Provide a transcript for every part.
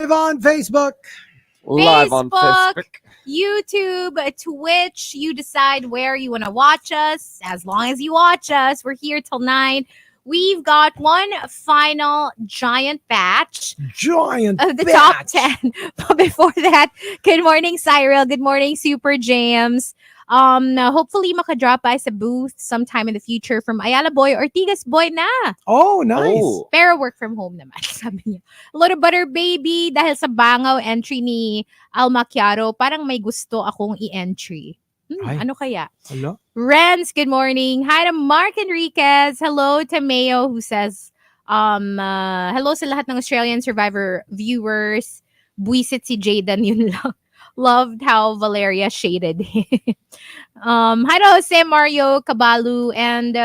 on Facebook. Live on Facebook, Facebook. YouTube, Twitch. You decide where you want to watch us. As long as you watch us, we're here till 9. We've got one final giant batch Giant of the batch. top 10. But before that, good morning, Cyril. Good morning, Super James. Hopefully makadrop by sa booth sometime in the future from Ayala Boy or Tigas Boy na. Oh, nice. Oh. Pero work from home naman, sabi niya. Little Butter Baby, dahil sa bangaw entry ni Al Macchiaro, parang may gusto akong i-entry. Ay. Ano kaya? Hello? Renz, good morning. Hi to Mark Enriquez. Hello to Mayo who says, hello sa lahat ng Australian Survivor viewers. Buisit si Jaden, yun lang. Loved how Valeria shaded him. Hi to Jose Mario Cabalu and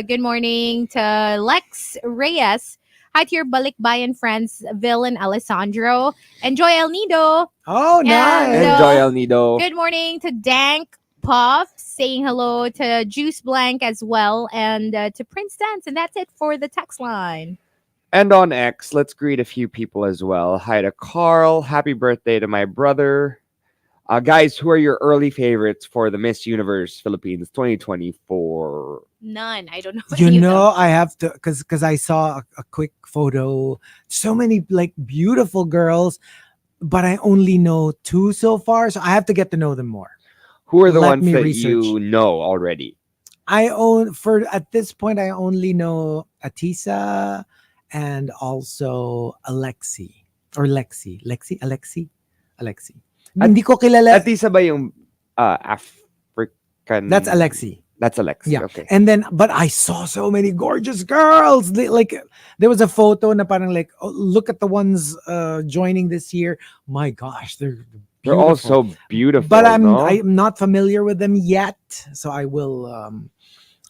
good morning to Lex Reyes. Hi to your Balikbayan friends, Vil and Alessandro. Enjoy El Nido. Oh, nice. And, Enjoy El Nido. Good morning to Dank Puff, saying hello to Juice Blank as well, and to Prince Dance. And that's it for the text line. And on X, let's greet a few people as well. Hi to Carl. Happy birthday to my brother. Guys, who are your early favorites for the Miss Universe Philippines 2024? None. I don't know. You any of know, them. I have to, because I saw a quick photo. So many like beautiful girls, but I only know 2 so far. So I have to get to know them more. Who are the Let ones me that research. you know already? At this point, I only know Atisa and also Alexi. Alexi. Hindi ko kilala. At least ba yung African? That's Alexi. That's Alexi. Yeah. Okay. And then, but I saw so many gorgeous girls. Like, there was a photo na parang like, oh, look at the ones joining this year. My gosh, they're all beautiful. so beautiful. But I'm not familiar with them yet, so I will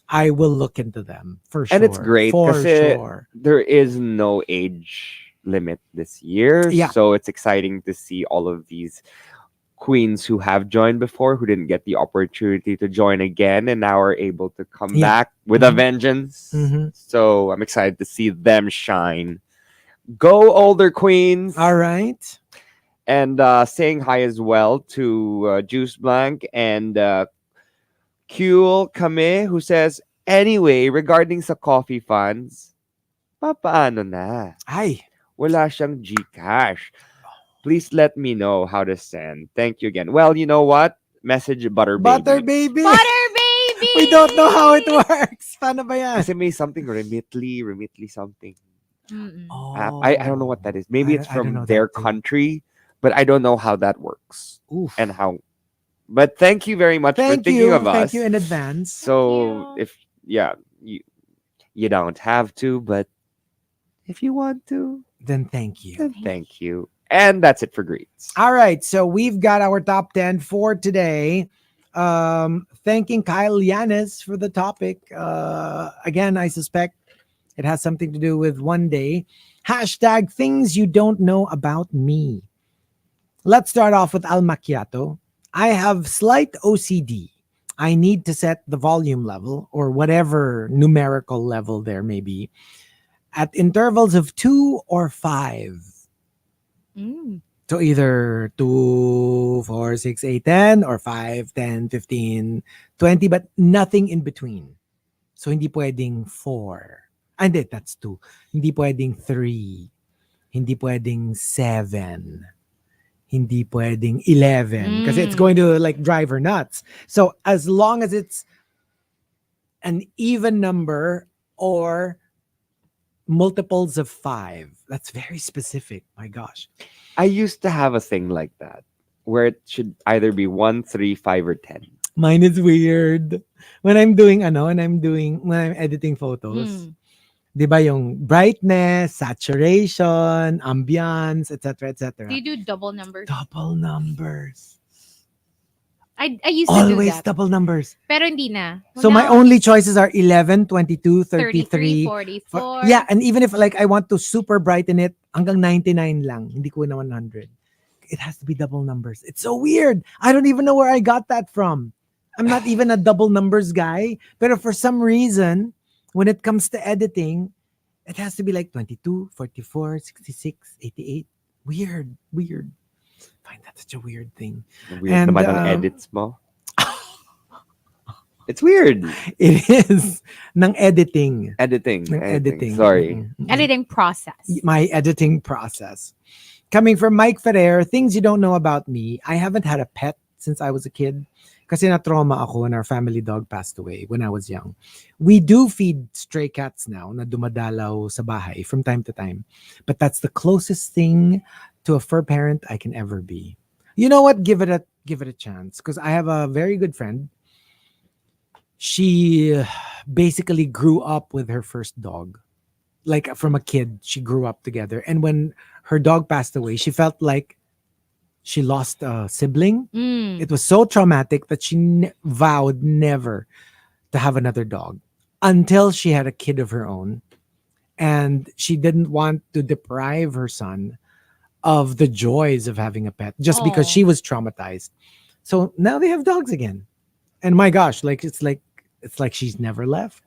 look into them for sure. And it's great for kasi sure. there is no age limit this year. Yeah. So it's exciting to see all of these queens who have joined before, who didn't get the opportunity to join again, and now are able to come back with a vengeance. Mm-hmm. So I'm excited to see them shine. Go older queens. All right. And saying hi as well to Juice Blank and Kuel Kame, who says, anyway, regarding sa coffee funds, papaano na? Ay. Wala siyang Gcash. Please let me know how to send. Thank you again. Well, you know what? Message Butter Baby. Butter baby. Butter Baby! We don't know how it works. Paano ba yan? Kasi may something remitly something. Oh. I don't know what that is. Maybe it's I don't from know their that too. country, but I don't know how that works. Oof. And how. But thank you very much for Thank thinking you. of us. Thank you in advance. So Thank you don't have to, but if you want to, Then thank you. then thank you. And that's it for greets. All right, so we've got our top 10 for today. Thanking Kyle Yanis for the topic. Again, I suspect it has something to do with one day. Hashtag things you don't know about me. Let's start off with Al Macchiato. I have slight OCD. I need to set the volume level or whatever numerical level there may be at intervals of 2 or 5. So either 2, 4, 6, 8, 10 or 5, 10, 15, 20, but nothing in between. So hindi pwedeng 4. Hindi, that's 2. Hindi pwedeng 3. Hindi pwedeng 7. Hindi pwedeng 11. Because it's going to like drive her nuts. So as long as it's an even number or multiples of 5. That's very specific. My gosh. I used to have a thing like that where it should either be 1, 3, 5, or 10. Mine is weird. When I'm editing photos, di ba yung brightness, saturation, ambience, etc., etc. Do you do double numbers? Double numbers. I used to do Always that. double numbers. Pero hindi na. So my only choices are 11, 22, 33, 44. Yeah, and even if like I want to super brighten it, hanggang 99 lang. Hindi ko na 100. It has to be double numbers. It's so weird. I don't even know where I got that from. I'm not even a double numbers guy. But for some reason, when it comes to editing, it has to be like 22, 44, 66, 88. Weird, weird. I find that such a weird thing. Weird And naman ang edits mo. It's weird. it is ng editing. Editing. Ng editing. Sorry. Editing process. My editing process. Coming from Mike Ferrer, things you don't know about me. I haven't had a pet since I was a kid. Kasi na-trauma ako when our family dog passed away when I was young. We do feed stray cats now na dumadalaw sa bahay from time to time. But that's the closest thing to a fur parent I can ever be. You know what? Give it a chance. Because I have a very good friend. She basically grew up with her first dog. Like from a kid, she grew up together. And when her dog passed away, she felt like she lost a sibling. Mm. It was so traumatic that she vowed never to have another dog until she had a kid of her own. And she didn't want to deprive her son of the joys of having a pet just because Aw. she was traumatized. So now they have dogs again. And my gosh, it's like she's never left.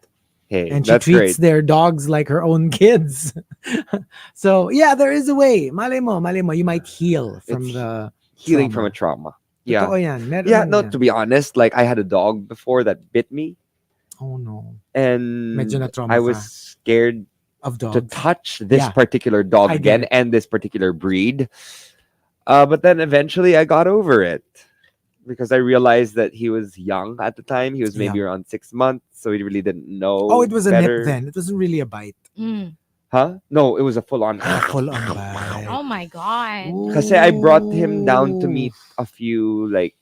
Hey, And she that's treats great. their dogs like her own kids. So yeah, there is a way. Malay mo, you might heal from It's the Healing from a trauma. Yeah. Totoo yan. Meron Yeah, lang no, yan. to be honest, like I had a dog before that bit me, Oh no. and Medyo na-trauma I ka. was scared Of to dogs. touch this Yeah. particular dog I get again it. and this particular breed. But then eventually I got over it because I realized that he was young at the time. He was maybe around 6 months, so he really didn't know. Oh, it was a better. nip then. It wasn't really a bite. Mm. Huh? No, it was a full on. Full on bite. Oh my God. Kasi I brought him down to meet a few like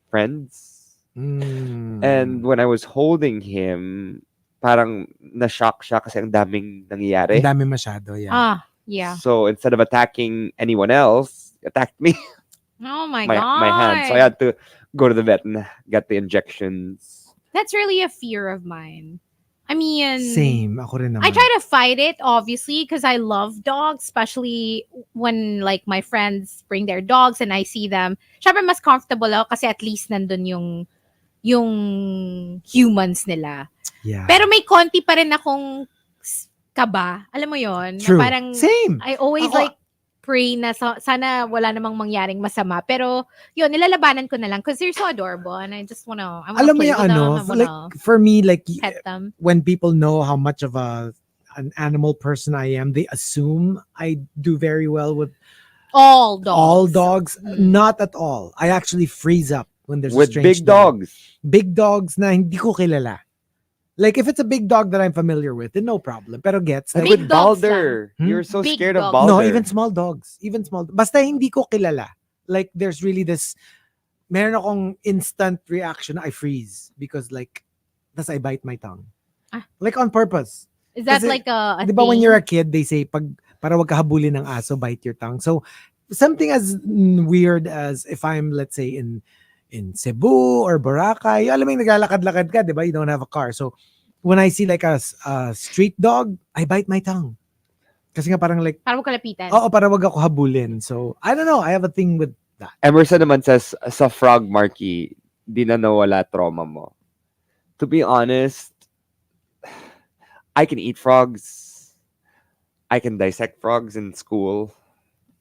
friends. Mm. And when I was holding him, parang na-shock siya kasi ang daming Ang nangyayari. dami masyado, yeah. Yeah. So instead of attacking anyone else, he attacked me, Oh my my God. hand. So I had to go to the vet and get the injections. That's really a fear of mine. I mean, Same. Ako rin naman. I try to fight it, obviously, because I love dogs, especially when like my friends bring their dogs and I see them. Syempre mas comfortable ako kasi at least nandun yung humans nila. Yeah. Pero may konti pa rin akong kaba. Alam mo yon? True. Parang Same. I always Ako- like pray na sana wala namang mangyaring masama. Pero yun, nilalabanan ko na lang because they're so adorable and I wanna Alam mo play yung with them. ano, I wanna like for me, like pet them. when people know how much of an animal person I am, they assume I do very well with All dogs. all dogs. Mm. Not at all. I actually freeze up when there's a With strange big dog. dogs. Big dogs na hindi ko kilala. Like if it's a big dog that I'm familiar with, then no problem. Pero gets Like like, Big with dogs Balder. lang. You're so Big scared of dogs. Balder. no, even small dogs. Even small. Basta hindi ko kilala. Like there's really this, meron akong instant reaction na I freeze because like, tas I bite my tongue. Ah. Like on purpose. Is that Kasi, like a Di ba when thing? you're a kid, they say, para wag ka habulin ng aso, bite your tongue. So, something as weird as if I'm, let's say, in Cebu or Boracay, alam mo yung naglalakad-lakad ka, di ba? You don't have a car. So, when I see like a street dog, I bite my tongue. Kasi nga parang like, Para mo kalapitan. oo, para wag ako habulin. So, I don't know. I have a thing with that. Emerson naman says, sa frog, Markki, di na nawala trauma mo. To be honest, I can eat frogs. I can dissect frogs in school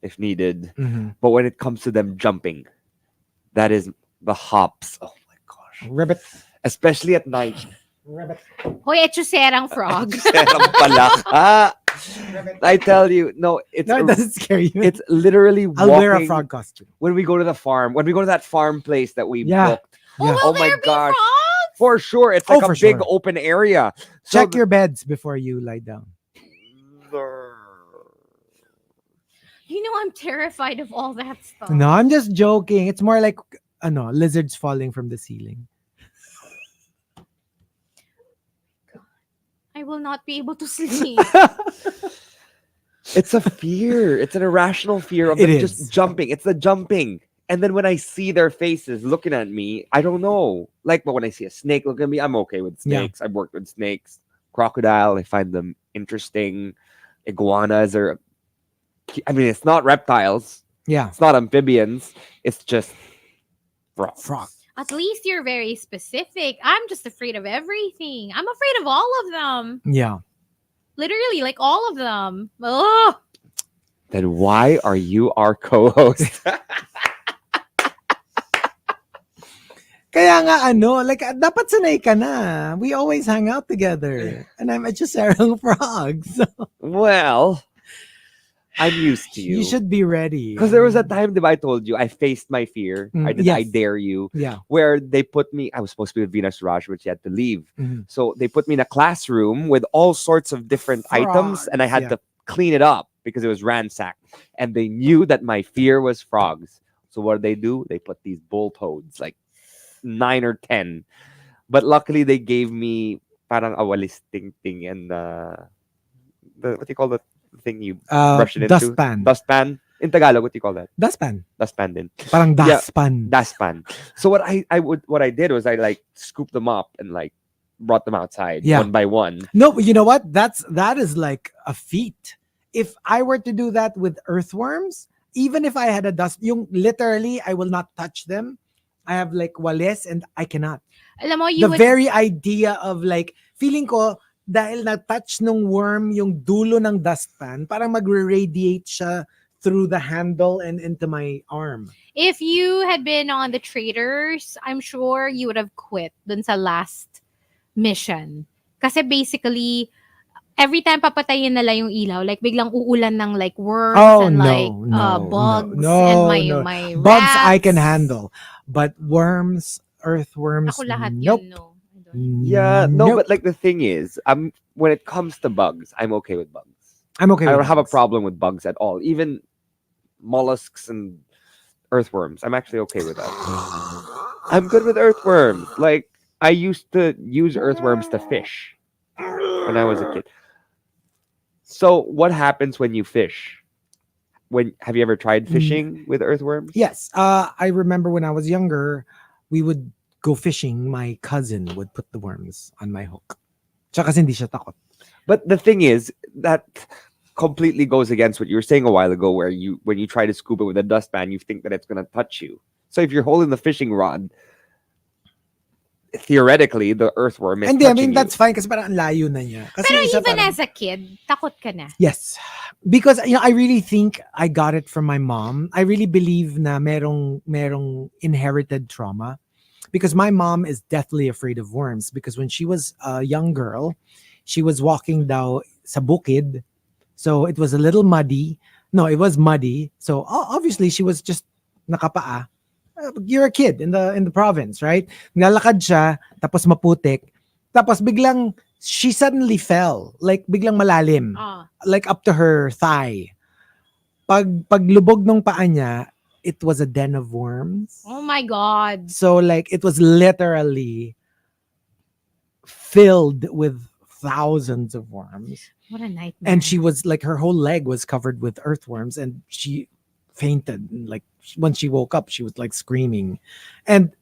if needed. Mhm. But when it comes to them jumping, that is the hops. Oh my gosh. Ribbit. Especially at night. Ribbit. Hoy, echuserang frog. Serang pala ka. I tell you, no, it's No, it doesn't scare you. it's literally I'll wear a walking- frog costume. when we go to the farm, when we go to that farm place that we Yeah. booked. Yeah. Will Oh my there be gosh. frogs? For sure, it's Oh, like a for big sure. open area. So Check your beds before you lie down. You know, I'm terrified of all that stuff. No, I'm just joking. It's more like lizards falling from the ceiling. I will not be able to sleep. It's a fear. It's an irrational fear of It them is. just jumping. It's the jumping. And then when I see their faces looking at me, I don't know. Like, but when I see a snake look at me, I'm okay with Yeah. snakes. I've worked with snakes. Crocodile, I find them interesting. Iguanas are, I mean, it's not reptiles. Yeah. It's not amphibians. It's just frogs. Frog. At least you're very specific. I'm just afraid of everything. I'm afraid of all of them. Yeah. Literally, like all of them. Oh, Then why are you our co-host? Kaya nga like dapat sanay ka na. We always hang out together. And I'm just Sarang Frogs. Well, I'm used to You you. should be ready. Because there was a time that I told you I faced my fear. I did I yes. Dare You, Yeah. where they put me, I was supposed to be with Venus Raj, but she had to leave. Mhm. So they put me in a classroom with all sorts of different items, and I had Frogs, to clean it up because it was ransacked. And they knew that my fear was frogs. So what did they do? They put these bull toads, like 9 or 10. But luckily they gave me parang awalis ting ting and what do you call the thing you brush it into? Dustpan. Dustpan. In Tagalog, what do you call that? Dustpan. Dustpan din. Parang Yeah. dustpan. Dustpan. So what I did was I like scooped them up and like brought them outside Yeah. one by one. No, but you know what? That is like a feat. If I were to do that with earthworms, even if I had a literally I will not touch them. I have like wales and I cannot. Alam mo, The very idea of like feeling ko dahil na-touch nung worm yung dulo ng dustpan, parang magre-radiate siya through the handle and into my arm. if you had been on the traders, I'm sure you would have quit dun sa last mission. Kasi basically, every time papatayin nila yung ilaw, like biglang uulan ng like worms and like bugs and my bugs rats. I can handle, but worms, earthworms, Ako lahat nope. yun, no. I don't- Yeah, no, Nope. but like the thing is, when it comes to bugs, I'm okay with bugs. I'm okay. I with don't have a bugs. problem with bugs at all. Even mollusks and earthworms, I'm actually okay with that. I'm good with earthworms. Like I used to use earthworms to fish when I was a kid. So what happens when you fish? Have you ever tried fishing with earthworms? Yes, I remember when I was younger, we would go fishing. My cousin would put the worms on my hook. Tsaka kasi hindi siya takot. But the thing is that completely goes against what you were saying a while ago, where when you try to scoop it with a dustpan, you think that it's going to touch you. So if you're holding the fishing rod, theoretically the earthworm is And I touching mean you. that's fine kasi parang ang layo na niya. Kasi Pero isa even parang- as a kid, takot ka na. Yes. Because I really think I got it from my mom. I really believe na merong inherited trauma. Because my mom is deathly afraid of worms. Because when she was a young girl, she was walking down sa bukid. So it was a little muddy. No, it was muddy. So obviously she was just nakapaa. You're a kid in the province, right? Naglalakad siya, tapos maputik. Tapos biglang she suddenly fell, like biglang malalim. Like up to her thigh. Paglubog nung paa niya, it was a den of worms. Oh my God. So like it was literally filled with thousands of worms. What a nightmare. And she was like, her whole leg was covered with earthworms and she fainted. Like when she woke up, she was like screaming. And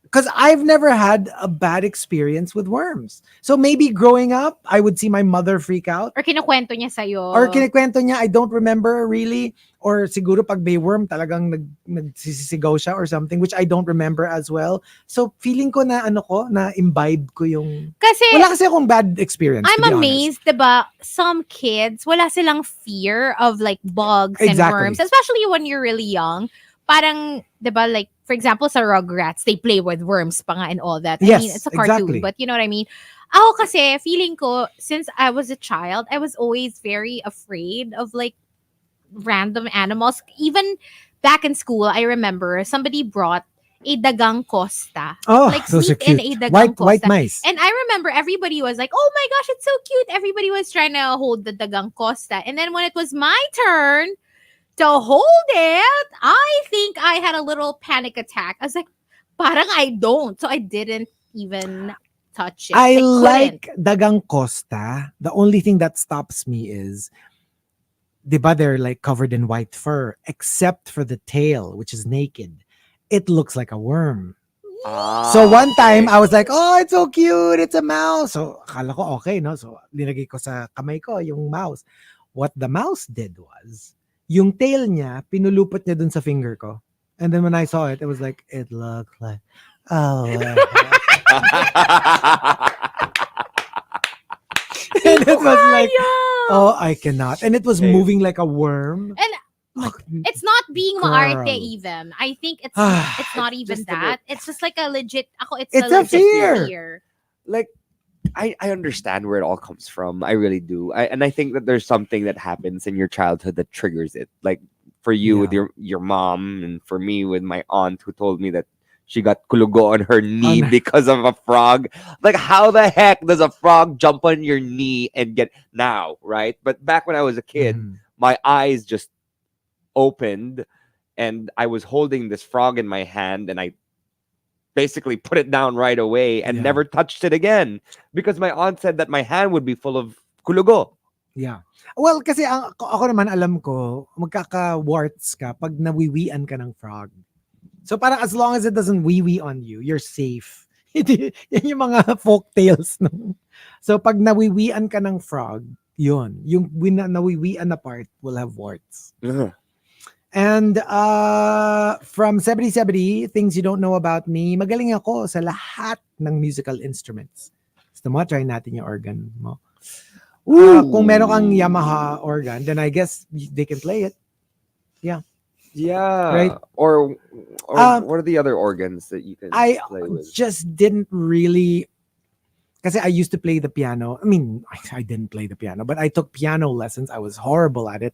because I've never had a bad experience with worms. So maybe growing up, I would see my mother freak out. Or kinukwento niya sa'yo. Or kinikwento niya, I don't remember really. Or siguro pag may worm, talagang nagsisigaw siya or something, which I don't remember as well. So feeling ko na na imbibe ko yung... Kasi, Wala kasi akong bad experience, to I'm be honest. amazed, diba? Some kids, wala silang fear of like bugs Exactly. and worms, especially when you're really young. Parang, diba, like, for example, sa Rugrats, they play with worms pa nga and all that. I Yes, mean, it's a cartoon, exactly. but you know what I mean? Ako kasi, feeling ko, since I was a child, I was always very afraid of like random animals. Even back in school, I remember somebody brought a dagang costa. Oh, Like, those are sneak in cute. a dagang White costa. mice. And I remember everybody was like, oh my gosh, it's so cute. Everybody was trying to hold the dagang costa. And then when it was my turn to hold it, I think I had a little panic attack. I was like, parang I don't. So I didn't even touch it. I couldn't. like dagang costa. The only thing that stops me is, diba, they're like covered in white fur, except for the tail, which is naked. It looks like a worm. So one time, I was like, oh, it's so cute. It's a mouse. So akala ko okay, no? So nilagay ko sa kamay ko yung mouse. What the mouse did was, yung tail niya, pinulupot niya dun sa finger ko. And then when I saw it, it was like, it looked like, oh. And it was like, oh, I cannot. And it was moving like a worm. And It's not being maarte Girl. even. I think it's not even Just a bit. that. It's just like a legit. Ako, it's a It's a legit fear. fear. Like I understand where it all comes from. I really do. And I think that there's something that happens in your childhood that triggers it. Like for you with Yeah. your mom, and for me with my aunt who told me that she got kulugo on her knee On- because of a frog. Like how the heck does a frog jump on your knee and get now, right? But back when I was a kid, Mhm. my eyes just opened and I was holding this frog in my hand and I basically put it down right away and Yeah. never touched it again because my aunt said that my hand would be full of kulugo. Yeah. Well, kasi ako naman alam ko, magkaka-warts ka pag nawiwian ka ng frog. So parang as long as it doesn't wee-wee on you, you're safe. Yan yung mga folk tales. No? So pag nawiwian ka ng frog, yun. Yung nawiwian na part will have warts. Ugh. And from 7070, things you don't know about me, magaling ako sa lahat ng musical instruments. Gusto mo, try natin yung organ mo. Kung meron kang Yamaha organ, then I guess they can play it. Yeah. Right. Or what are the other organs that you can I play with? just didn't really, kasi I used to play the piano. I mean, I didn't play the piano, but I took piano lessons. I was horrible at it.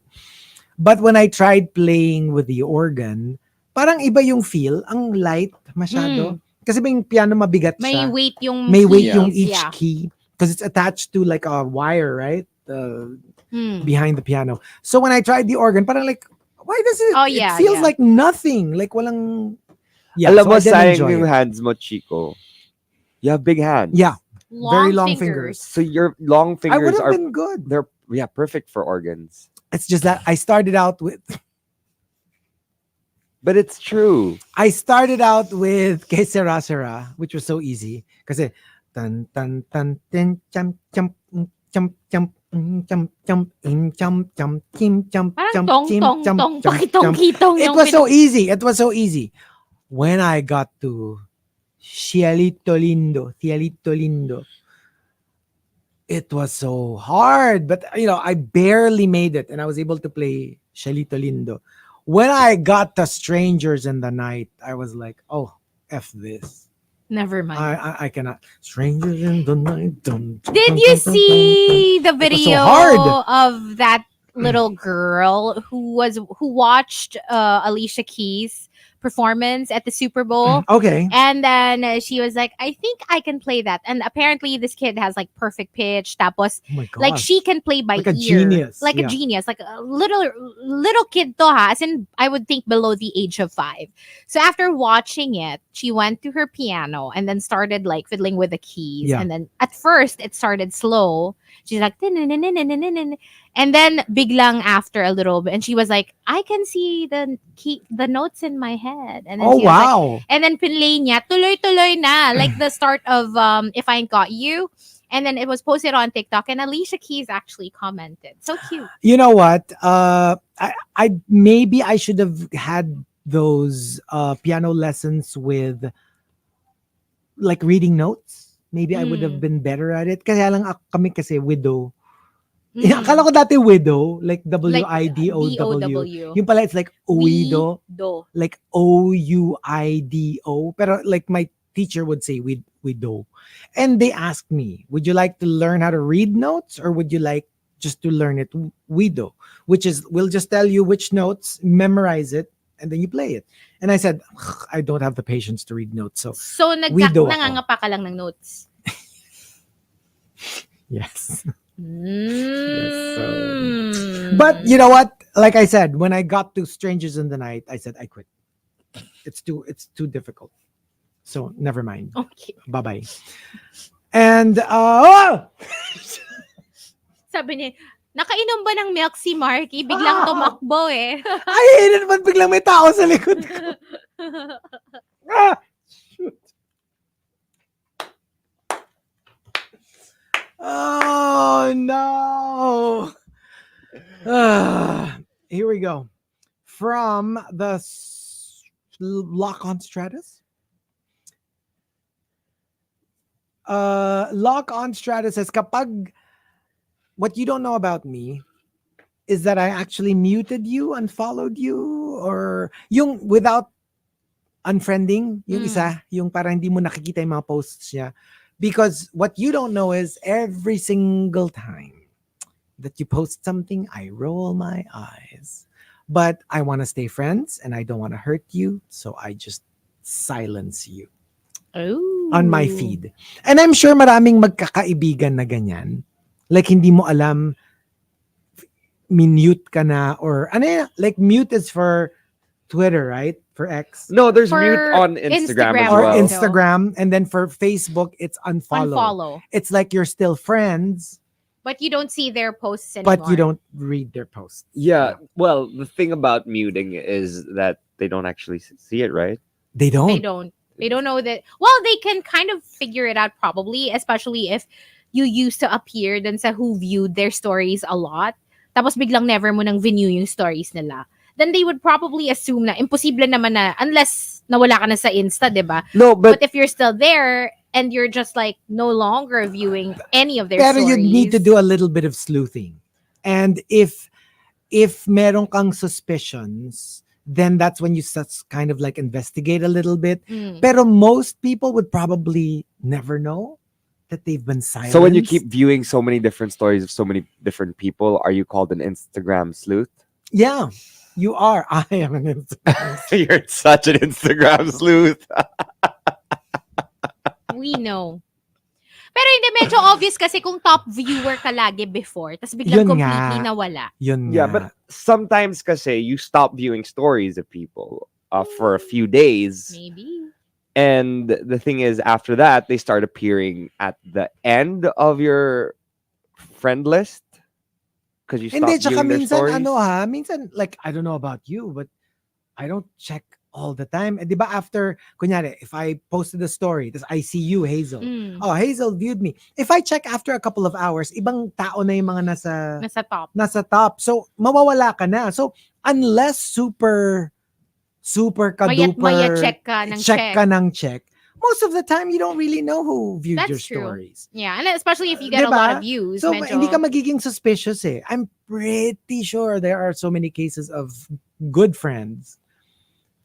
But when I tried playing with the organ, parang iba yung feel. Ang light masyado. Kasi yung piano mabigat May siya. weight yung May weight keys, yung each yeah. key. Because it's attached to like a wire, right? Mm. Behind the piano. So when I tried the organ, parang like, why does it? Oh, yeah, it feels yeah. like nothing. Like walang. Yeah, Alam so mo, I didn't sayang enjoy yung it. hands mo, Chico. You have big hands. Yeah, Long very long fingers. So your long I would fingers have are been good. they're perfect for organs. It's just that I started out with But it's true. Que Sera Sera, which was so easy. Kasi tan tan tan tin cham cham cham cham cham cham cham cham kim cham Parang cham tong kim tong cham tong cham pakitong cham. kitong It yung was so easy. It was so easy. When I got to Cielito Lindo, it was so hard. But I barely made it, and I was able to play Cielito Lindo. When I got to Strangers in the Night, I was like, oh, F this. Never mind. I cannot. Strangers in the Night. Dun, dun, Did dun, you dun, dun, see the It was so video hard. of that little girl who watched Alicia Keys' performance at the Super Bowl? Okay. And then she was like, I think I can play that. And apparently this kid has like perfect pitch. Tapos, Oh my god. like she can play by Like a ear. genius, Like yeah. a genius. Like a little kid to ha. As in, I would think below the age of 5. So after watching it, she went to her piano and then started like fiddling with the keys. Yeah. And then at first it started slow. She's like, "Tin-nin-nin-nin-nin-nin-nin." And then biglang after a little bit, and she was like, I can see the notes in my head. And then Oh she was like, wow. and then pinlay niya, tuloy-tuloy na. Like the start of If I Ain't Got You. And then it was posted on TikTok, and Alicia Keys actually commented. So cute. You know what? I maybe I should have had those piano lessons with like reading notes. Maybe I would have been better at it. Kaya lang kami kasi widow. Akala ko dati widow, like W-I-D-O-W. D-O-W. Yung pala it's like widow, Do. like O-U-I-D-O. Pero like my teacher would say widow. And they asked me, would you like to learn how to read notes or would you like just to learn it widow? Which is, we'll just tell you which notes, memorize it, and then you play it. And I said, I don't have the patience to read notes. So So widow ako. nangangapa ka lang ng notes. yes. Mm. But you know what? Like I said, when I got to Strangers in the Night, I said I quit. It's too difficult. So never mind. Okay. Bye-bye. And Sabi niya, nakainom ba ng milk si Markki? Biglang tumakbo eh. ay, hindi naman biglang may tao sa likod ko. Ah! Shoot. Oh no. Here we go. From the Lock on Stratus. Lock on Stratus says, kapag what you don't know about me, is that I actually muted you, unfollowed you, or yung without unfriending, yung isa, yung parang hindi mo nakikita yung mga posts niya. Because what you don't know is every single time that you post something, I roll my eyes. But I want to stay friends and I don't want to hurt you, so I just silence you Oh. on my feed. And I'm sure maraming magkakaibigan na ganyan. Like hindi mo alam, minute ka na or ano yan? Like mute is for Twitter, right? For X. No, there's For mute on Instagram as Instagram Or well. also. Instagram. And then for Facebook, it's unfollow. Unfollow. It's like you're still friends, But you don't see their posts anymore. but you don't read their posts. Yeah. Well, the thing about muting is that they don't actually see it, right? They don't. They don't. They don't know that. Well, they can kind of figure it out probably, especially if you used to appear dun sa who viewed their stories a lot. Tapos biglang never mo nang view yung stories nila. Then they would probably assume na imposible naman na unless nawala ka na sa Insta, diba? No, But but if you're still there and you're just like no longer viewing any of their Pero stories. you need to do a little bit of sleuthing. And if meron kang suspicions, then that's when you kind of like investigate a little bit. Mm. Pero most people would probably never know that they've been silenced. so when you keep viewing so many different stories of so many different people, are you called an Instagram sleuth? Yeah, you are. I am an Instagram. You're such an Instagram sleuth. We know. Pero hindi, medyo obvious kasi kung top viewer ka lagi before, tas biglang Yun completely nga. nawala. Yun Yeah, nga. but sometimes kasi you stop viewing stories of people for a few days. Maybe. And the thing is, after that, they start appearing at the end of your friend list because you Hindi, stop tsaka viewing their minsan, stories. minsan, like, I don't know about you, but I don't check all the time. Eh, di ba after, kunyari, if I posted a story, tas I see you, Hazel. Mm. Oh, Hazel viewed me. If I check after a couple of hours, ibang tao na yung mga Nasa top. So, mawawala ka na. So, unless super Mayat ka-duper, check ka ng check ka ng check, most of the time, you don't really know who viewed That's your true. stories. Yeah, and especially if you get a Diba? lot of views. So, medyo, hindi ka magiging suspicious eh. I'm pretty sure there are so many cases of good friends.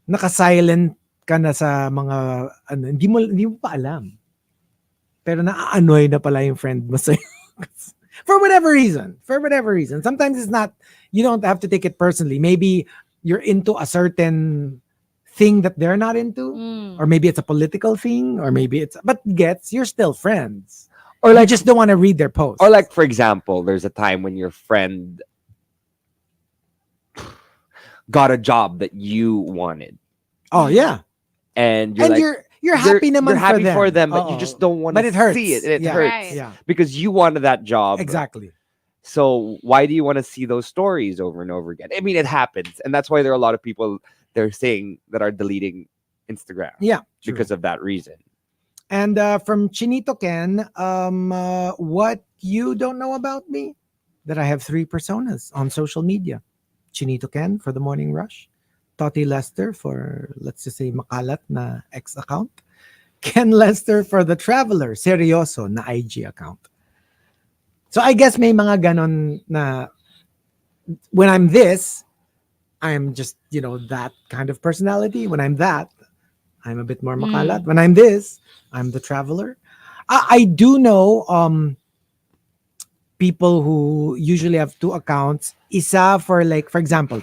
Naka-silent ka na sa mga, hindi mo pa alam. Pero na-annoy na pala yung friend mo sa'yo. For whatever reason. Sometimes it's not, you don't have to take it personally. Maybe you're into a certain thing that they're not into. Mm. Or maybe it's a political thing. Or maybe it's, but you're still friends. Or You like, just don't want to read their posts. or like, for example, there's a time when your friend got a job that you wanted, Oh, yeah. and you're And like, you're happy naman you're happy for them. but you Oo. just don't want But to it hurts. see it. It Yeah. hurts Right. Yeah, because you wanted that job. exactly. So why do you want to see those stories over and over again? I mean, it happens, and that's why there are a lot of people they're saying that are deleting Instagram Yeah, true. because of that reason. And from Chinito Ken, what you don't know about me? That I have 3 personas on social media. Chinito Ken for the Morning Rush. Toti Lester for, let's just say, makalat na X account. Ken Lester for the Traveler, seryoso na IG account. So I guess may mga ganon na when I'm this, I'm just, that kind of personality. When I'm that, I'm a bit more makalat. When I'm this, I'm the Traveler. I do know people who usually have 2 accounts. Isa for like, for example,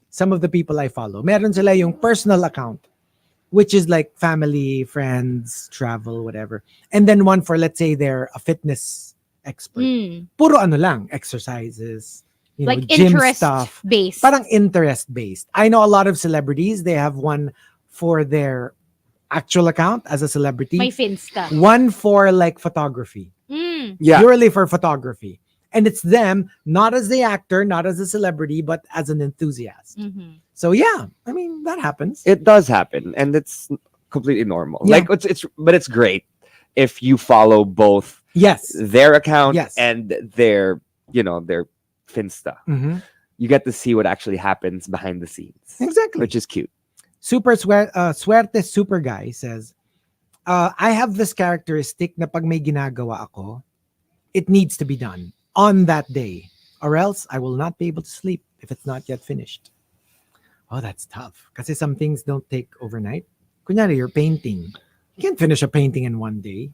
some of the people I follow, meron sila yung personal account, which is like family, friends, travel, whatever. And then one for, let's say, they're a fitness expert. Mm. Puro ano lang, exercises, Like gym interest stuff. based. Parang interest-based. I know a lot of celebrities, they have one for their actual account as a celebrity. May Finsta. One for like photography. Mm. Yeah, Purely for photography. And it's them, not as the actor, not as a celebrity, but as an enthusiast. Mhm. So yeah, I mean, that happens. it does happen, and it's completely normal. Yeah. Like it's great if you follow both Yes. their account Yes. and their their Finsta. Mhm. You get to see what actually happens behind the scenes, Exactly. which is cute. Super Suerte Super Guy says, I have this characteristic na pag may ginagawa ako, it needs to be done on that day. or else I will not be able to sleep if it's not yet finished. Oh, that's tough. Kasi some things don't take overnight. Kunyari, you're painting. You can't finish a painting in one day.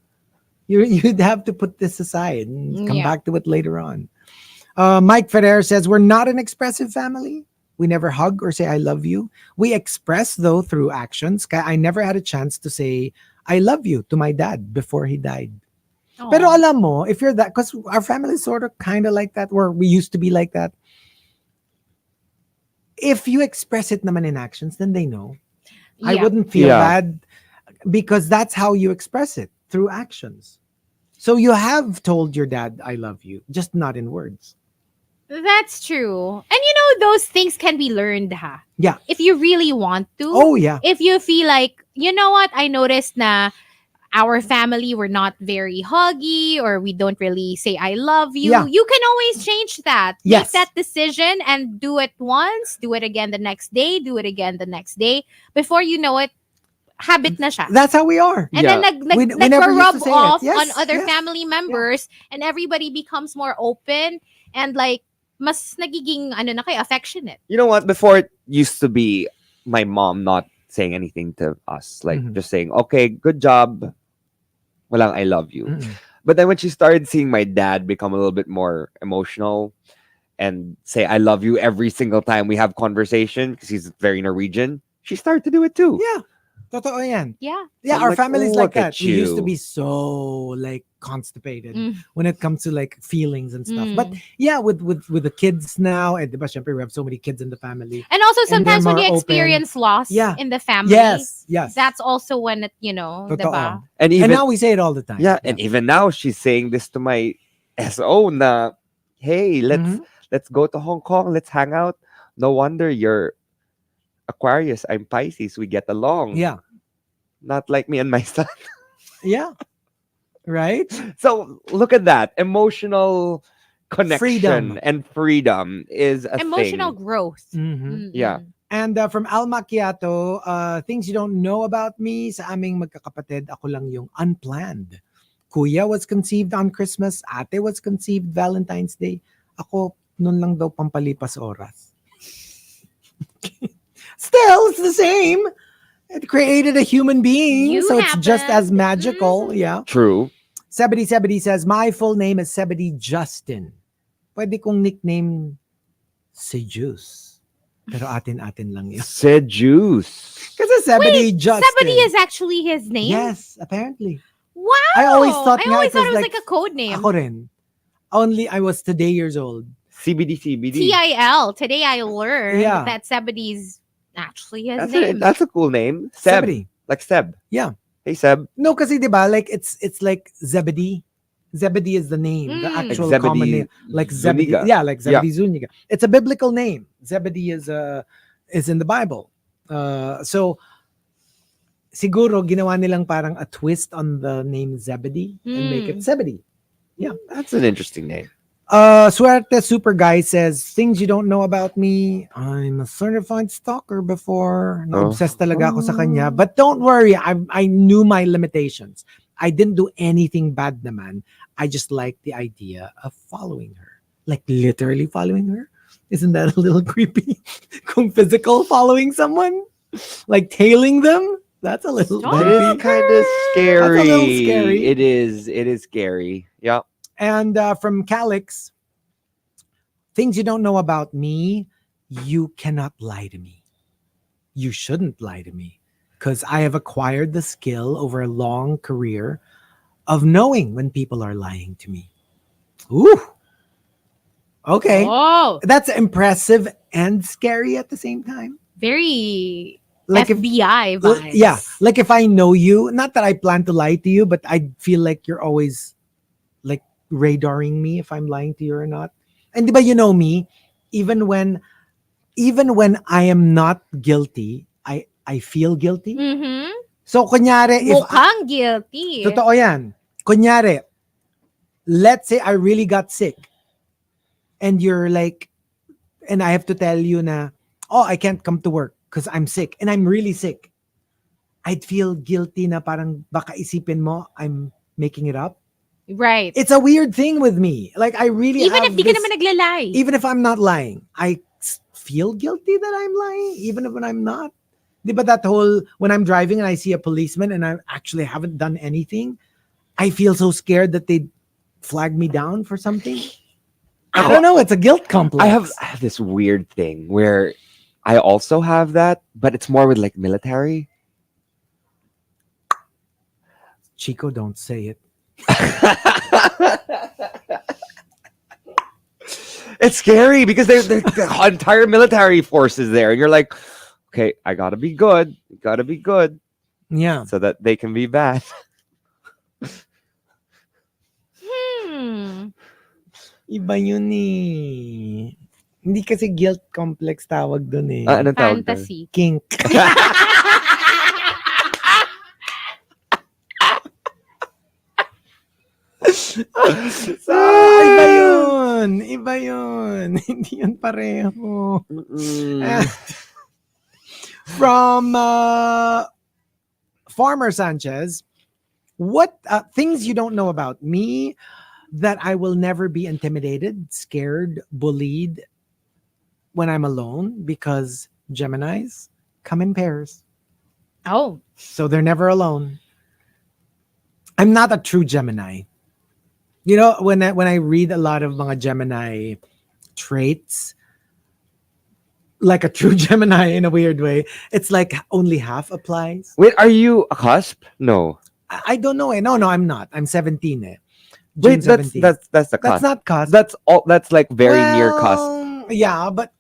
You'd have to put this aside and come Yeah. back to it later on. Mike Ferrer says, we're not an expressive family. We never hug or say I love you. We express, though, through actions. Kaya I never had a chance to say I love you to my dad before he died. Pero Aw. alam mo, if you're that, because our family is sort of kind of like that, where we used to be like that. If you express it naman in actions, then they know. I Yeah. wouldn't feel Yeah. bad because that's how you express it, through actions. So you have told your dad, I love you, just not in words. That's true. And those things can be learned, ha? Yeah. If you really want to. Oh, yeah. If you feel like, you know what, I noticed na our family were not very huggy or we don't really say I love you. Yeah. You can always change that. Yes. Make that decision and do it once, do it again the next day, do it again the next day. Before you know it, habit na siya. That's how we are. And Yeah. then We never used rub to say it. off Yes, on other yes. family members and everybody becomes more open and like mas nagiging na kayo, affectionate. You know what? Before it used to be my mom not saying anything to us, like Mhm. just saying, "Okay, good job." Walang I love you. Mm-mm. But then when she started seeing my dad become a little bit more emotional and say I love you every single time we have conversation because he's very Norwegian, she started to do it too. Yeah. Totoo yan. Yeah. Yeah, I'm our like, family's like look at that. We used to you. be so like constipated Mm. when it comes to like feelings and stuff. But Mm. yeah, with the kids now, and diba, syempre, we have so many kids in the family. And also And they're sometimes when more you open. experience loss Yeah. in the family, Yes, yes. that's also when it, Totoo. diba? And And even now we say it all the time. yeah, and even now she's saying this to my SO na, hey, Mhm. let's go to Hong Kong, let's hang out. No wonder you're Aquarius, I'm Pisces, we get along. Yeah. Not like me and my son. Yeah. Right? So look at that. Emotional connection Freedom. and freedom is a Emotional thing. growth. Mhm. Yeah. And from Al Macchiato, things you don't know about me, sa aming magkakapatid, ako lang yung unplanned. Kuya was conceived on Christmas, ate was conceived Valentine's Day. Ako, nun lang daw pampalipas oras. Still, it's the same. It created a human being, You so it's just as happened. magical. Yeah. True. Sebedy says, my full name is Sebedy Justin. Pwede kong nickname si Juice. Pero atin-atin lang yun. Said juice. Kasi Sebedy Justin. Somebody is actually his name? Yes, apparently. Wow. I always thought I nga always it thought was it was like- like a code name. Ako rin. Only I was today years old. CBD. TIL. Today I learned Yeah. that Sebedy's actually his name. That's a cool name. Seb. Sebedy. Like Seb. Yeah. Hey Seb. No, kasi diba, like it's like Zebedee. Zebedee is the name, the Mm. actual Like common Zebedee name. Like Zebedee. Zuniga. Yeah, like Zebedee Zuniga. It's a biblical name. Zebedee is in the Bible. So siguro ginawa nilang parang a twist on the name Zebedee and make it Mm. Zebedee. That's an interesting name. Suerte Super Guy says, things you don't know about me. I'm a certified stalker before. Na-obsessed talaga ako sa kanya. But don't worry, I knew my limitations. I didn't do anything bad naman. I just liked the idea of following her. Like literally following her. Isn't that a little creepy? Kung physical following someone? Like tailing them? That's a little Stop. That creepy. is kind of scary. That's a little scary. It is scary. Yeah. And from Calix, things you don't know about me, you cannot lie to me. You shouldn't lie to me because I have acquired the skill over a long career of knowing when people are lying to me. Ooh. Okay. Oh, That's impressive and scary at the same time. very Like if FBI vibes. yeah, like if I know you, not that I plan to lie to you, but I feel like you're always like radaring me if I'm lying to you or not. And diba you know me, even when I am not guilty, I feel guilty. Mm-hmm. So kunyari if Mukhang guilty. totoo yan. Kunyari, let's say I really got sick and you're like, and I have to tell you na, oh, I can't come to work because I'm sick and I'm really sick. I'd feel guilty na parang baka isipin mo I'm making it up. Right. It's a weird thing with me. Like I really Even have if di ka this, naman naglalay. even if I'm not lying, feel guilty that I'm lying, even if when I'm not. But that whole when I'm driving and I see a policeman and I actually haven't done anything, I feel so scared that they flag me down for something. I don't know. It's a guilt complex. I have this weird thing where I also have that, but it's more with like military. Chico, don't say it. It's scary because they're the entire military forces there, and you're like, okay, I gotta be good, Yeah. so that they can be bad. Iba yun eh. Hindi kasi guilt complex tawag dun eh. Anong tawag doon? Fantasy. Kink. Iba yun. Iba yun. Hindi yun pareho. Mm-mm. From Farmer Sanchez, what things you don't know about me that I will never be intimidated, scared, bullied when I'm alone because Geminis come in pairs. Oh. So they're never alone. I'm not a true Gemini. You know, when I read a lot of mga Gemini traits, like a true Gemini in a weird way, it's like only half applies. Wait, are you a cusp? No. I don't know. No, I'm not. I'm 17. June Wait, that's 17. that's the That's cusp. not cusp. That's all. That's like very near cusp. Yeah, but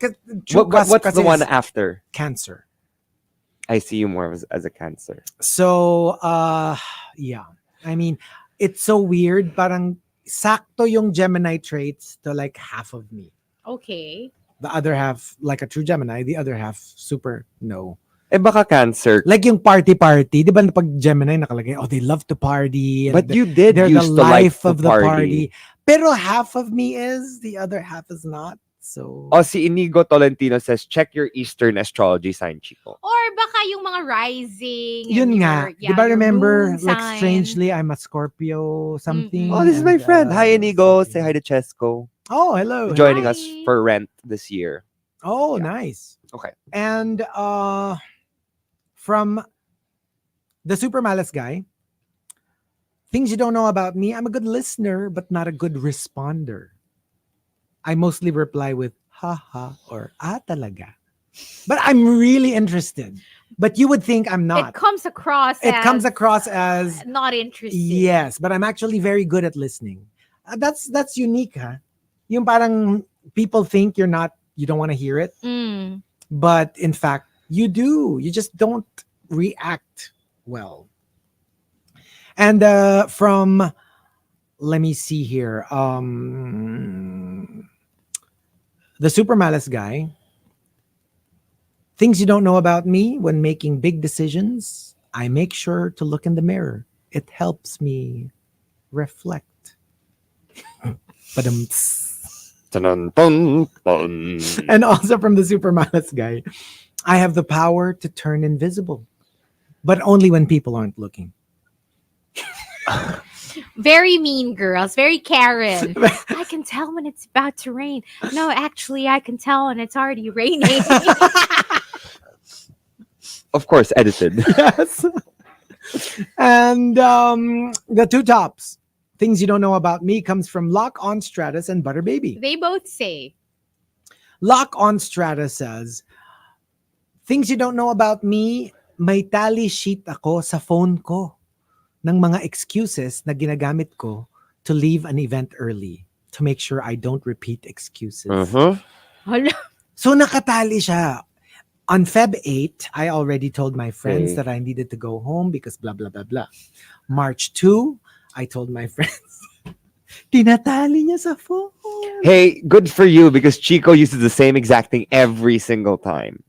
true cusp What's kasi the one is after? Cancer. I see you more as a Cancer. So, yeah. I mean, it's so weird. Parang sakto yung Gemini traits to like half of me. Okay. The other half, like a true Gemini, the other half, super no. Eh baka Cancer. Like yung party, di ba pag Gemini nakalagay, oh, they love to party. And But you did they're the used to like life to of the party. party. Pero half of me is, the other half is not. So, Oh, si Inigo Tolentino says, check your Eastern astrology sign, Chico. Or baka yung mga rising. and yun nga. your- Di ba your remember, moon like sign. strangely, I'm a Scorpio something. Oh, this is my and, friend. Hi, Inigo. something. Say hi to Chesco. Oh, hello. Joining us Hi. for rent this year. Oh, Yeah. nice. Okay. And from the Super Malice guy, things you don't know about me, I'm a good listener, but not a good responder. I mostly reply with haha or talaga. But I'm really interested. But you would think I'm not. It comes across as not interested. yes, but I'm actually very good at listening. That's unique, huh? Yung parang people think you don't want to hear it, Mm. but in fact, you do. You just don't react well. And from, let me see here, the Super Malice guy, things you don't know about me: when making big decisions, I make sure to look in the mirror. It helps me reflect. Badum-ts. Dun, dun, dun. And also from the Super Malice guy, I have the power to turn invisible, but only when people aren't looking. Very mean girls. Very Karen. I can tell when it's about to rain. No, actually, I can tell when it's already raining. Of course, edited. Yes. And the two tops, things you don't know about me, comes from Lock on Stratus and Butter Baby. They both say. Lock on Stratus says, things you don't know about me, may tally sheet ako sa phone ko ng mga excuses na ginagamit ko to leave an event early to make sure I don't repeat excuses. Hala. So nakatali siya. On Feb 8, I already told my friends Okay. that I needed to go home because blah, blah, blah, blah. March 2, I told my friends, tinatali niya sa phone. Hey, good for you because Chico uses the same exact thing every single time.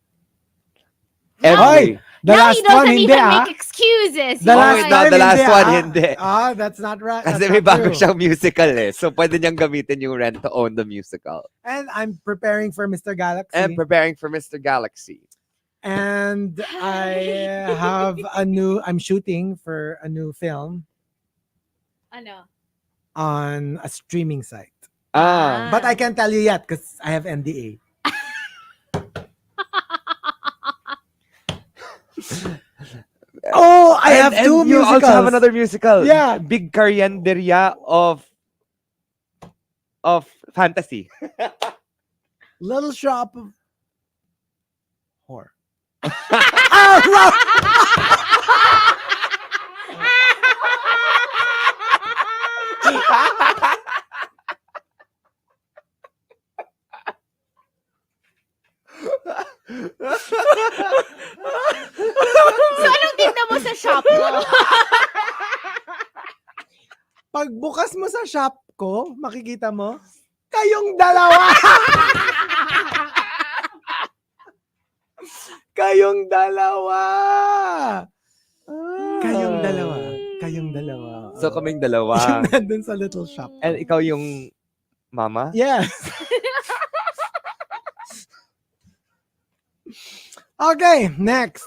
Every. The Now last he doesn't one, hindi even ah. make excuses. The Oh, last wait, time, the last hindi, one, ah. hindi. Ah, that's not right. Kasi That's may not bago true. siyang musical eh. So pwede niyang gamitin yung rent to own the musical. And I'm preparing for Mr. Galaxy. And preparing for Mr. Galaxy. And I have I'm shooting for a new film. Ano? on a streaming site. Ah. But I can't tell you yet because I have NDA. Oh, I have and two you musicals. also have another musical. Yeah. Big Karyenderya of fantasy. Little Shop of Horror. Oh, So, anong tingnan mo sa shop mo? Pagbukas mo sa shop ko, makikita mo, kayong dalawa. Kayong dalawa. Kayong dalawa. Kayong dalawa. So kaming Yung dalawa. nandun sa little shop. And ikaw yung mama? Yes. Okay, next.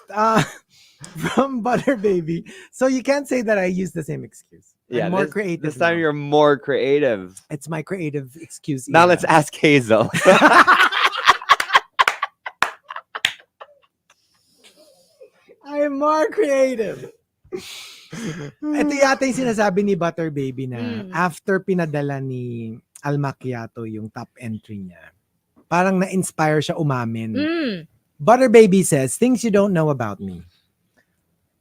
From Butter Baby. So you can't say that I use the same excuse. Yeah, I'm more this, creative. This time now. you're more creative. It's my creative excuse. Now era. let's ask Hazel. I'm more creative. Ito yata yung sinasabi ni Butter Baby na after pinadala ni Al Macchiato yung top entry niya, parang na-inspire siya umamin. Butter Baby says, things you don't know about me.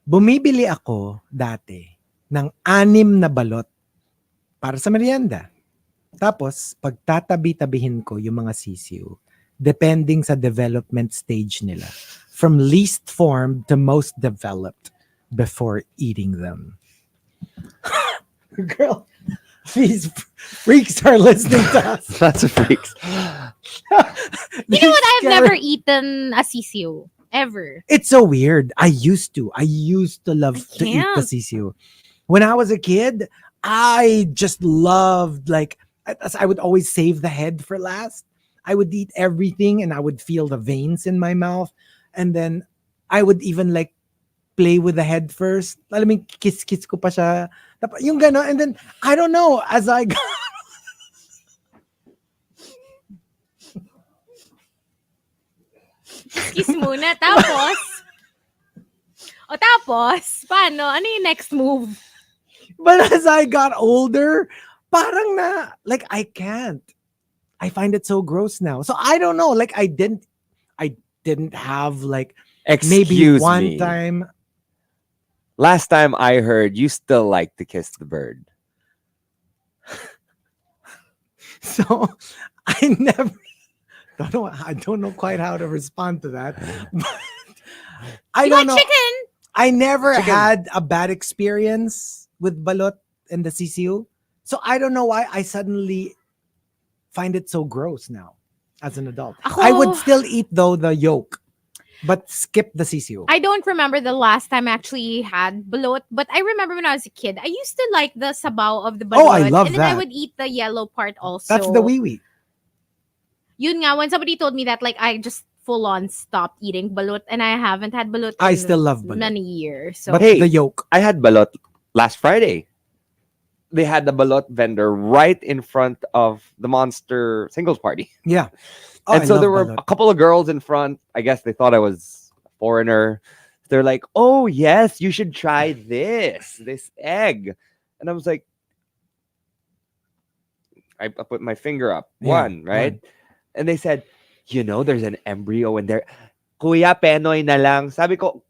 Bumibili ako dati ng 6 na balot para sa merienda. Tapos, pagtatabi-tabihin ko yung mga sisiw, depending sa development stage nila. From least formed to most developed before eating them. Girl, these freaks are listening to us. Lots of freaks. You know what? I've never eaten a sisiu. Ever. It's so weird. I used to love to eat the can't. sisiu. When I was a kid, I just loved, like, I would always save the head for last. I would eat everything and I would feel the veins in my mouth. And then I would even like play with the head first. Alam mo, kiss-kiss ko pa siya. Yung gano'n. And then, I don't know, as I got... Kiss muna. Tapos, paano? Ano yung next move? But as I got older, parang na, like, I can't. I find it so gross now. So I don't know. Like, I didn't have, like, maybe Excuse one me. time. Last time I heard, you still like to kiss the bird. So I never I don't know quite how to respond to that. But I You don't want know. chicken? I never Chicken. had a bad experience with balot and the CCU. So I don't know why I suddenly find it so gross now as an adult. I would Ako- still eat though the yolk, but skip the CCU. I don't remember the last time I actually had balot, but I remember when I was a kid, I used to like the sabaw of the balot. Oh, I love and then I that. would eat the yellow part also. That's the wee wee. Yun nga, when somebody told me that, like, I just full on stopped eating balot, and I haven't had balot I in still love balot. many years. So, But Hey, the yolk. I had balot last Friday. They had the balot vendor right in front of the Monster singles party. Yeah. Oh, And I so there love were balot. a couple of girls in front. I guess they thought I was a foreigner. They're like, "Oh, yes, you should try this egg." And I was like, I put my finger up. Yeah, One, right? And they said, there's an embryo in there. Kuya, Penoy na lang. Sabi ko,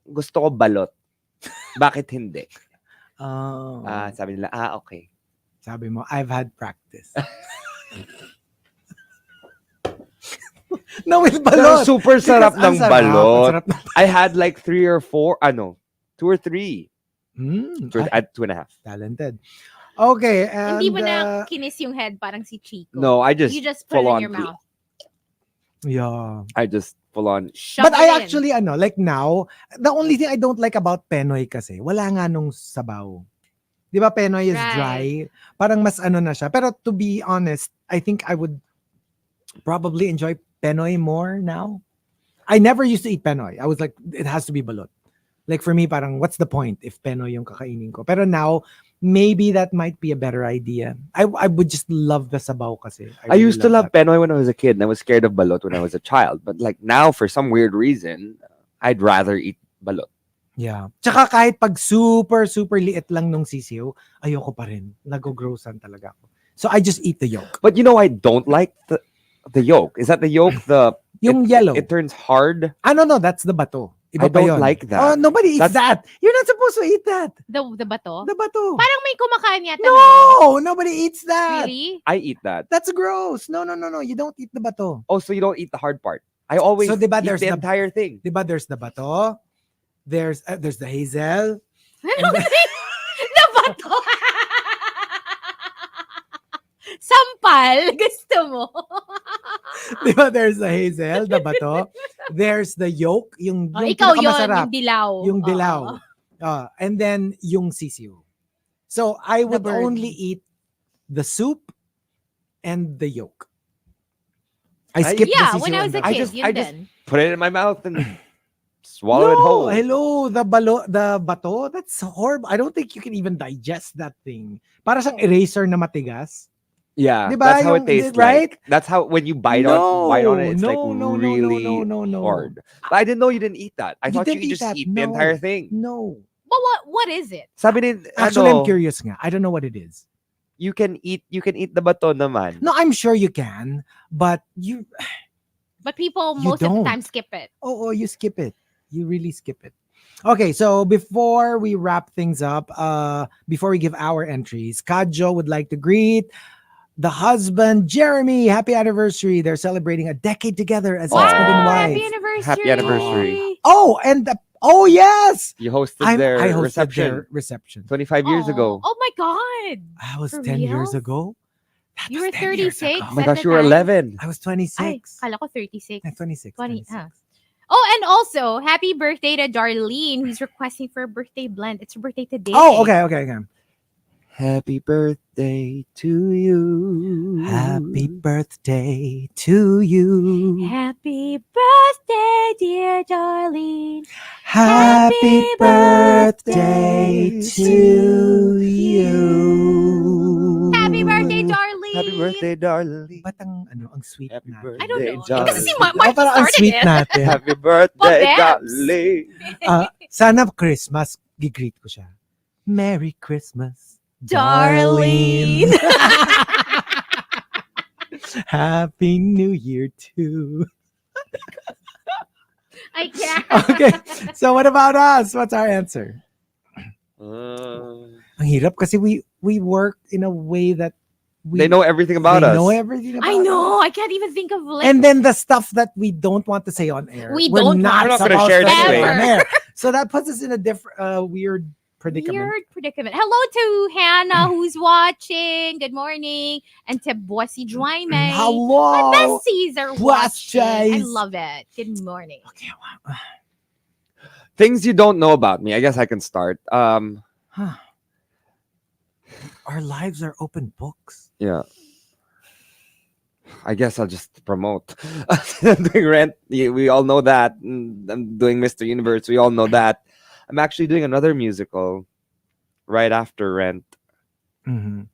gusto ko balot. Bakit hindi? Oh. Sabi nila, okay. Sabi mo, I've had practice. No, with Pero balot. super sarap Because ang ng sarap, ang balot. sarap ng- I had like 3 or 4, 2 or 3. At 2.5. Talented. Okay, and hindi mo na kinis yung head parang si Chico. No, I just You just put full it in on. your mouth. yeah. I just full on. Shove But it I in. actually, like now, the only thing I don't like about Penoy kasi, wala nga nung sabaw. Di ba Penoy is Right. dry? Parang mas na siya. Pero to be honest, I think I would probably enjoy Penoy more now. I never used to eat Penoy. I was like, it has to be balot. Like for me, parang what's the point if Penoy yung kakainin ko? Pero now, maybe that might be a better idea. I would just love the sabaw kasi. I really used to love that. Penoy when I was a kid, and I was scared of balot when I was a child. But like now, for some weird reason, I'd rather eat balot. Yeah. Tsaka kahit pag super, super liit lang nung sisiyo, ayoko pa rin. Nag-grossan talaga ako. So I just eat the yolk. But you know, I don't like the yolk. Is that the yolk? Yung yellow. It turns hard. No, that's the bato. Iba I pa don't yun. like that. Oh, nobody eats That's- that. You're not supposed to eat that. The bato? The bato. Parang may kumakain yata. No, nobody eats that. Really? I eat that. That's gross. No. You don't eat the bato. Oh, so you don't eat the hard part. I always So, diba, eat there's the the- entire thing. Diba there's the bato? There's the hazel. Ano ba? The bato? Sampal? Gusto mo? Diba there's the hazel, the bato. There's the yolk, yung Ikaw yun, pinakamasarap. yung dilaw. Yung dilaw. Oo. And then yung sisiyo. So I would bird. only eat the soup and the yolk. I skip Yeah, the sisiyo when I was and a the- kid, yun I just din. put it in my mouth and swallow it No, whole. hello, the bato, that's horrible. I don't think you can even digest that thing. Para siyang eraser na matigas. Yeah, Diba? that's how it Yung- tastes right? like. That's how when you bite on it, it's like really hard. But I didn't know you didn't eat that. I You thought you didn't could eat just that. eat the No. entire thing. No. But what is it? Sabi ni, Actually, I'm ano, curious nga. I don't know what it is. you can eat the bato naman. No, I'm sure you can, but But people You most of don't. the time skip it. you skip it. You really skip it. Okay, so before we wrap things up, before we give our entries, Kadjo would like to greet the husband, Jeremy. Happy anniversary. They're celebrating a decade together as Wow, husband and wife. Happy anniversary. Happy anniversary. Oh, and yes, You hosted I their hosted reception their reception. 25 years ago. Oh my God. I was For 10 years reals? ago. That You was were 10 years 36? ago. Oh my At gosh, the you were time? 11. I was Ay, 26. kala ko 36. 26. 20. 26. Oh, and also, happy birthday to Darlene, who's requesting for a birthday blend. It's her birthday today. Oh, okay. Happy birthday to you. Happy birthday to you. Happy birthday, dear Darlene. Happy birthday birthday to you. Happy birthday, Darlene. Happy birthday, darling. Ba't ang sweet Happy natin? birthday. I don't know. Darling. Kasi si Markki parang ang started sweet it. natin. Happy birthday, Pabebs. darling. Sana Christmas, gigreet ko siya. Merry Christmas, Darlene. Happy New Year too. I can't. Okay, so what about us? What's our answer? Ang hirap kasi we work in a way that They know everything about they us. know everything about I know. us. I can't even think of like. And then the stuff that we don't want to say on air, We we're don't not want to supposed share to it say anyway. on air. So that puts us in a different, weird predicament. Weird predicament. Hello to Hannah who's watching. Good morning. And to Bossy Dwayne. My Hello. besties are watching. I Bossies. love it. Good morning. Okay, wow. Things you don't know about me. I guess I can start. Huh. Our lives are open books. Yeah. I guess I'll just promote. I'm doing Rent. We all know that. I'm doing Mr. Universe. We all know that. I'm actually doing another musical right after Rent. Mm-hmm.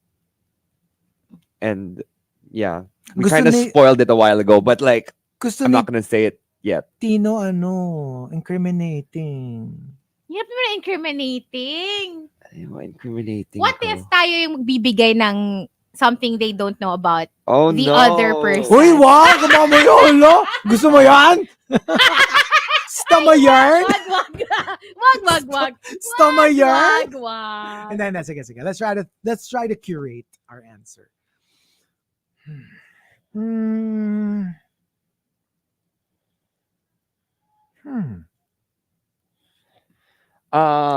And yeah, we Gusto kind of ni- spoiled it a while ago, but like, Gusto I'm ni not going to say it yet. Tino, incriminating. Hirap naman na incriminating. Ayun, incriminating. What ako. if tayo yung magbibigay ng something they don't know about Oh, the no. other person? Uy, wag! Kumama mo yun, no? Gusto mo yan? Gusto mo yan? Wag. Gusto mo yan? Wag. And then, sige. Let's try to curate our answer.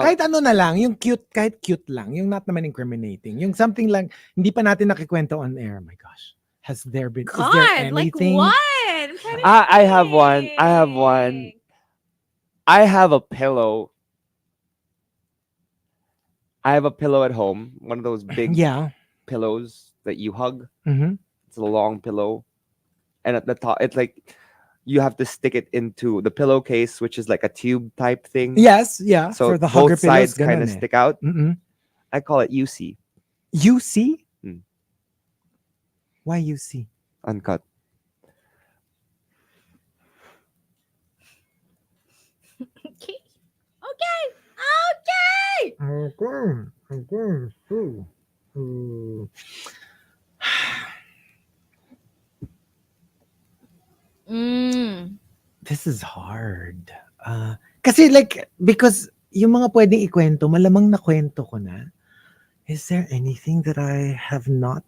Kahit ano na lang, yung kahit cute lang, yung not naman incriminating, yung something lang, hindi pa natin nakikwento on air. Oh my gosh. Is there God, like anything? what? I'm trying to I have one. I have one. think. I have a pillow. I have a pillow at home. One of those big Yeah. pillows that you hug. Mm-hmm. It's a long pillow. And at the top, it's like you have to stick it into the pillowcase, which is like a tube type thing. Yes, yeah. So for the hugger both sides pillows, kind ganun of eh. stick out. Mm-mm. I call it UC. UC? Hmm. Why UC? Uncut. Okay. Okay. Okay. Okay. Okay. Mm. This is hard. Kasi like, because yung mga pwedeng ikwento, malamang na kwento ko na. Is there anything that I have not?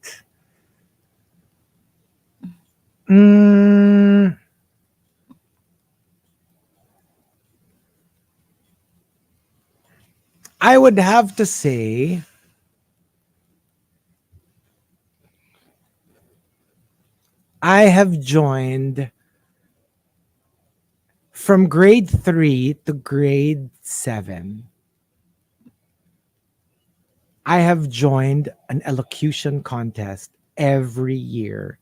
Mm, I would have to say I have joined from grade 3 to grade 7. I have joined an elocution contest every year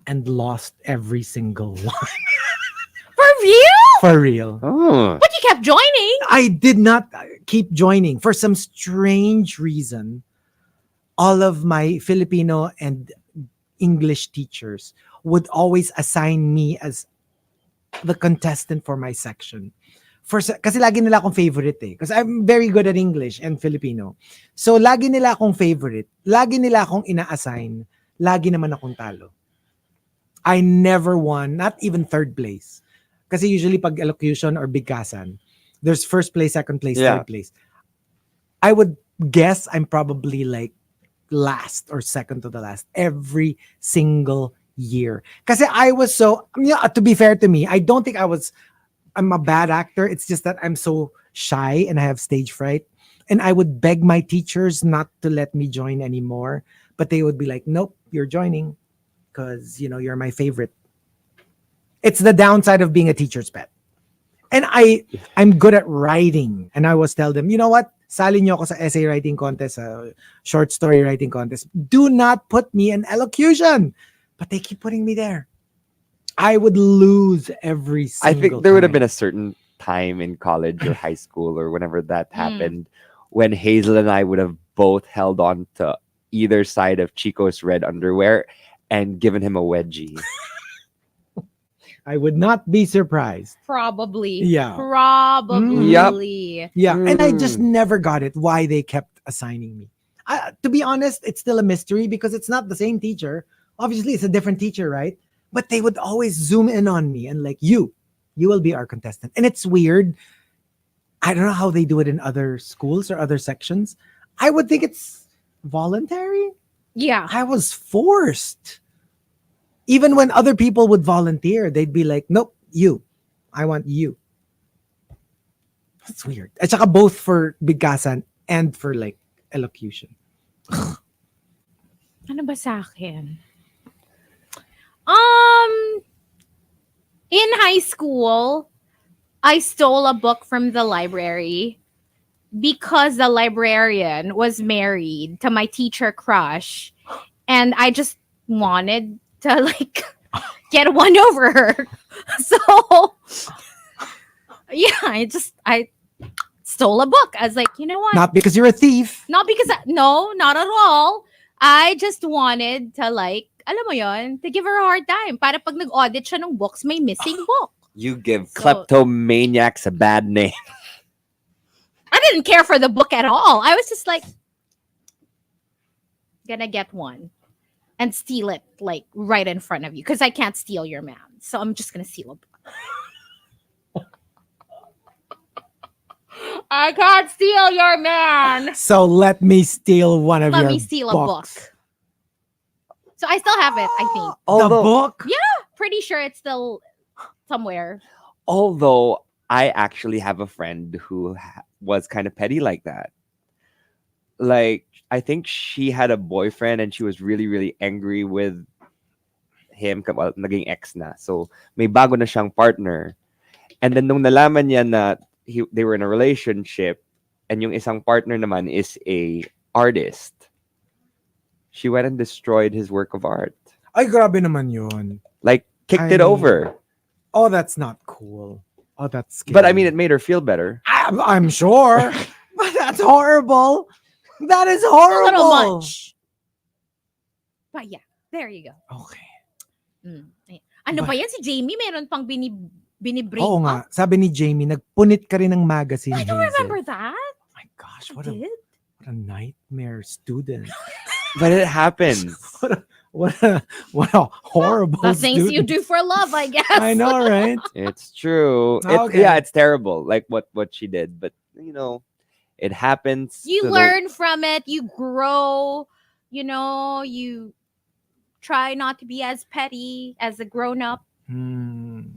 and lost every single one. For real? For real. Oh. But you kept joining. I did not keep joining for some strange reason. All of my Filipino and English teachers would always assign me as the contestant for my section. Kasi lagi nila akong favorite eh. Kasi I'm very good at English and Filipino. So lagi nila akong favorite. Lagi nila akong ina-assign. Lagi naman akong talo. I never won, not even third place. Kasi usually pag elocution or bigkasan, there's first place, second place, Yeah. third place. I would guess I'm probably like last or second to the last every single year. Kasi I was so, to be fair to me, I don't think I'm a bad actor. It's just that I'm so shy and I have stage fright. And I would beg my teachers not to let me join anymore. But they would be like, nope, you're joining because, you're my favorite. It's the downside of being a teacher's pet. And I'm good at writing. And I always tell them, you know what? Sali niyo ako sa essay writing contest, short story writing contest. Do not put me in elocution. But they keep putting me there. I would lose every I single think there would have time. been a certain time in college or high school or whenever that happened when Hazel and I would have both held on to either side of Chico's red underwear and given him a wedgie. I would not be surprised. Probably. Yeah. Probably. Yeah. And I just Mm. never got it why they kept assigning me. To be honest, it's still a mystery because it's not the same teacher. Obviously, it's a different teacher, right? But they would always zoom in on me and like, you will be our contestant. And it's weird. I don't know how they do it in other schools or other sections. I would think it's voluntary. Yeah. I was forced. Even when other people would volunteer, they'd be like, nope, you. I want you. That's weird. At saka both for bigkasan and for like elocution. Ano ba sa akin? In high school, I stole a book from the library because the librarian was married to my teacher crush, and I just wanted to like get one over her. So yeah, I stole a book. I was like, you know what? Not because you're a thief. Not because no, not at all. I just wanted to like, alam mo yon, to give her a hard time. Para pag nag-audit siya ng books, may missing book. You give So- kleptomaniacs a bad name. I didn't care for the book at all. I was just like, gonna get one and steal it like right in front of you because I can't steal your man. So I'm just gonna steal a book. I can't steal your man. So let me steal one of Let your me steal a book. books. So I still have it, I think. The book? Pretty sure it's still somewhere. Although I actually have a friend who was kind of petty like that. Like, I think she had a boyfriend and she was really, really angry with him. Well, naging ex na. So, may bago na siyang partner. And then, nung nalaman niya na they were in a relationship and yung isang partner naman is a artist, she went and destroyed his work of art. Ay, grabe naman yun. Like, kicked it I- over. Oh, that's not cool. Oh, that's scary. But I mean, it made her feel better. I'm sure. But that's horrible. That is It's a horrible. little much. But yeah, there you go. Okay. Ayan. Ano Ba- ba yan? Si Jamie meron pang binibring Oo up? nga. Sabi ni Jamie, nagpunit ka rin ng magazine, I don't Hazel. remember that. My gosh, I what a did. nightmare student. But it happens. what a horrible The things you student. do for love, I guess. I know, right? It's true. Okay. Yeah, it's terrible. Like what she did, but it happens. You to the- learn from it. You grow. You try not to be as petty as a grown up.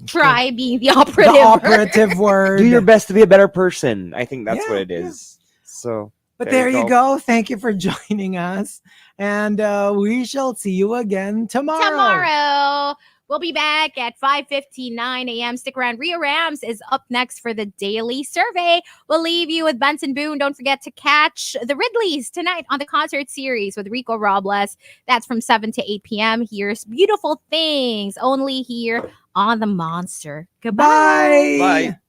Try being the operative. The operative word. Do your best to be a better person. I think that's Yeah, what it is. So, But there you go. Thank you for joining us. And we shall see you again tomorrow. We'll be back at 5:59 a.m. Stick around. Rio Rams is up next for the daily survey. We'll leave you with Benson Boone. Don't forget to catch the Ridleys tonight on the concert series with Rico Robles. That's from 7 to 8 p.m. Here's Beautiful Things, only here on the Monster. Goodbye. Bye. Bye.